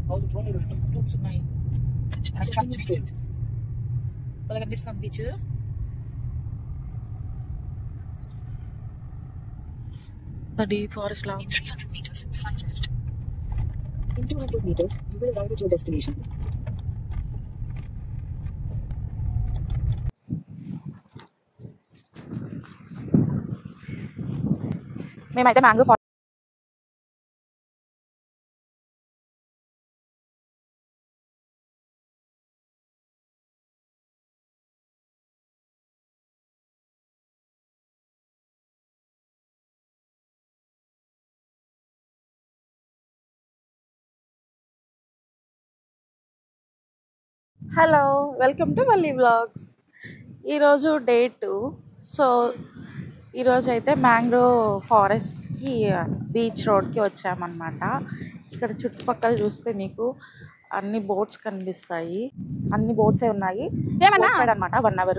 టూబ్స్ ఉన్నాయి. బాగా కనిపిస్తుంది బీచ్. అది forest law. In 200 meters, you will arrive at your destination. మేమైతే mango forest hello, welcome to Valli vlogs. ఈరోజు డే 2. సో ఈరోజు అయితే మ్యాంగ్రోవ్ ఫారెస్ట్కి బీచ్ రోడ్కి వచ్చామన్నమాట. ఇక్కడ చుట్టుపక్కల చూస్తే మీకు అన్ని బోట్స్ కనిపిస్తాయి. అన్ని బోట్సే ఉన్నాయి. సైడ్ అనమాట 1 hour.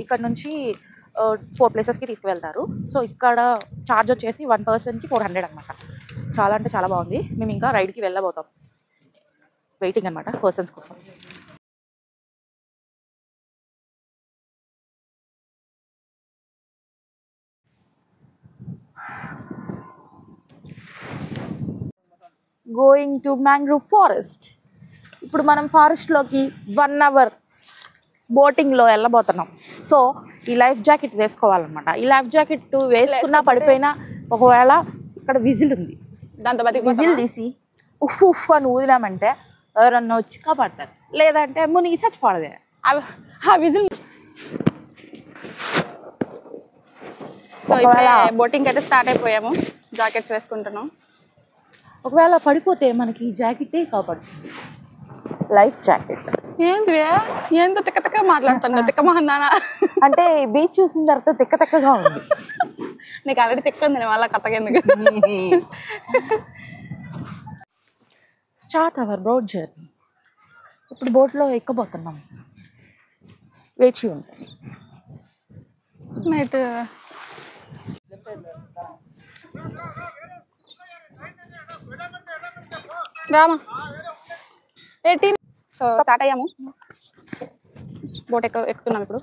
ఇక్కడ నుంచి 4 ప్లేసెస్కి తీసుకువెళ్తారు. సో ఇక్కడ ఛార్జ్ వచ్చేసి 1 personకి 400 అనమాట. చాలా అంటే చాలా బాగుంది. మేము ఇంకా రైడ్కి వెళ్ళబోతాం. వెయిటింగ్ అనమాట పర్సన్స్ కోసం. Going to mangrove forest. ఇప్పుడు మనం ఫారెస్ట్లోకి 1 hour బోటింగ్లో వెళ్ళబోతున్నాం. సో ఈ లైఫ్ జాకెట్ వేసుకోవాలన్నమాట. ఈ లైఫ్ జాకెట్ వేసుకున్నా పడిపోయినా, ఒకవేళ ఇక్కడ విజిల్ ఉంది, దాంతో విజిల్ తీసి ఉఫ్ ఉఫ్ అని ఊదినామంటే ఎవరన్నా వచ్చి కాపాడతారు, లేదంటే మునిగి చచ్చిపోడదే ఆ విజిల్. సో ఇప్పుడే బోటింగ్ అయితే స్టార్ట్ అయిపోయాము. జాకెట్స్ వేసుకుంటున్నాం. ఒకవేళ పడిపోతే మనకి ఈ జాకెటే కాపాడుతుంది. Life jacket. ఏందో తిక్క తిక్క మాట్లాడుతున్నా. తిక్కమన్నానా అంటే బీచ్ చూసిన తర్వాత తిక్క తిక్కగా ఉంది. నీకు ఆల్రెడీ తిక్క ఉంది, నేను వాళ్ళ కథగా ఎందుకు. Start our boat journey. ఇప్పుడు బోట్లో ఎక్కబోతున్నాం. వేచి ఉంటాం. నైట్ రామా 18. సో స్టార్ట్ అయ్యాము. బోట్ ఎక్కుతున్నాం ఇప్పుడు.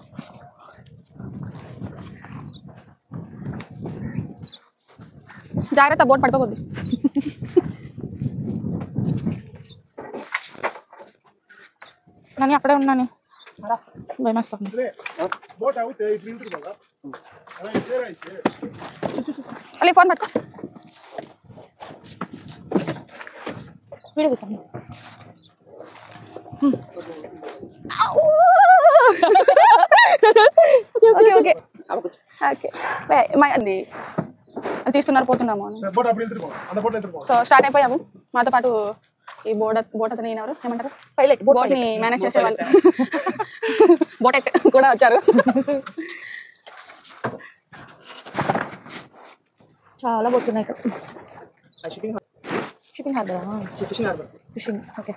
జాగ్రత్త, బోట్ పడిపోద్ది. కానీ అక్కడే ఉన్నాను, భయమేస్తుంది. అలా ఫోన్ పట్టుకో. వీడియో తీసాను. Okay okay okay. అది తీస్తున్నారు, పోతున్నాము. సో స్టార్ట్ అయిపోయాము. మాతో పాటు ఈ బోట్ అతను ఏమంటారు, పైలట్, బోట్ ని మేనేజ్ చేసే వాళ్ళు బోట్ కూడా వచ్చారు. చాలా పోతున్నాయి కదా. Shipping harbour. Fishing. Okay.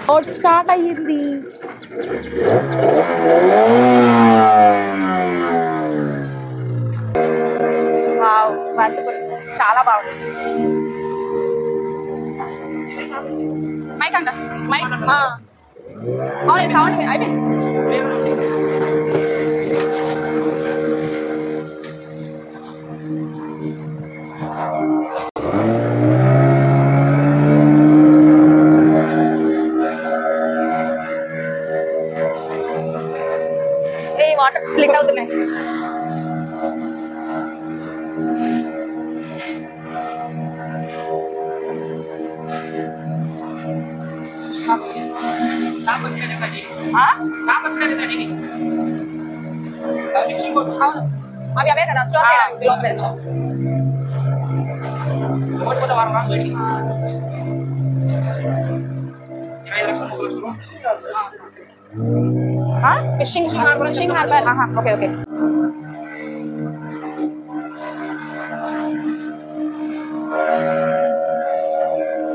Boat start అయ్యింది. వావ్, వండర్ఫుల్, చాలా బాగుంది. మైక్ అంట, మైక్ అవును, సౌండ్ అయిపోయింది. వాటర్ ఫ్లిక్ అవుతున్నాయి. అవును, అవి అవే కదా స్టోర్ చేయడానికి లోపల వేస్తాం. Fishing harbour. Okay okay.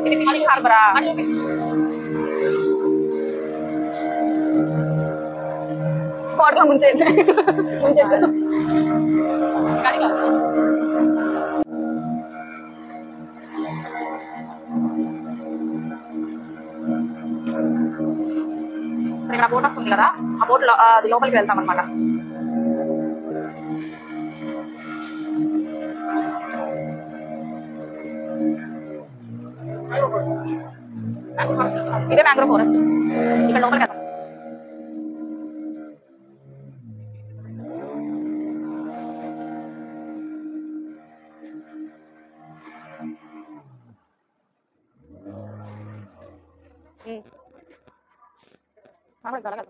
ఇది ఫిషింగ్ హార్బరా? ముంచేది ఇక్కడ బోట్ వస్తుంది కదా, ఆ బోట్ లో అది లోపలికి వెళ్తాం అనమాట. ఇదే మ్యాంగ్రోవ్ ఫారెస్ట్, ఇక్కడ లోపలికి వెళ్తాం. గలగల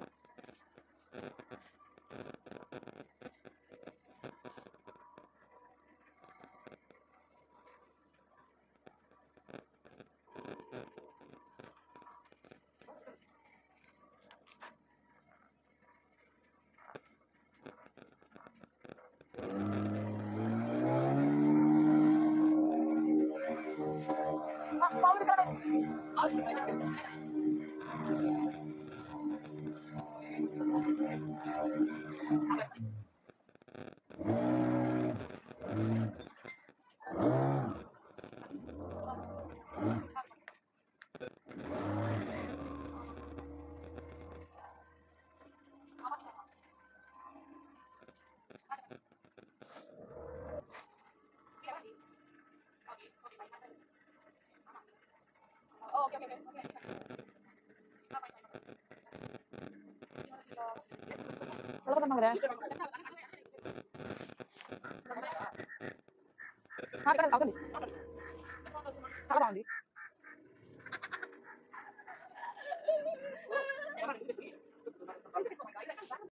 చాలా బాగుంది.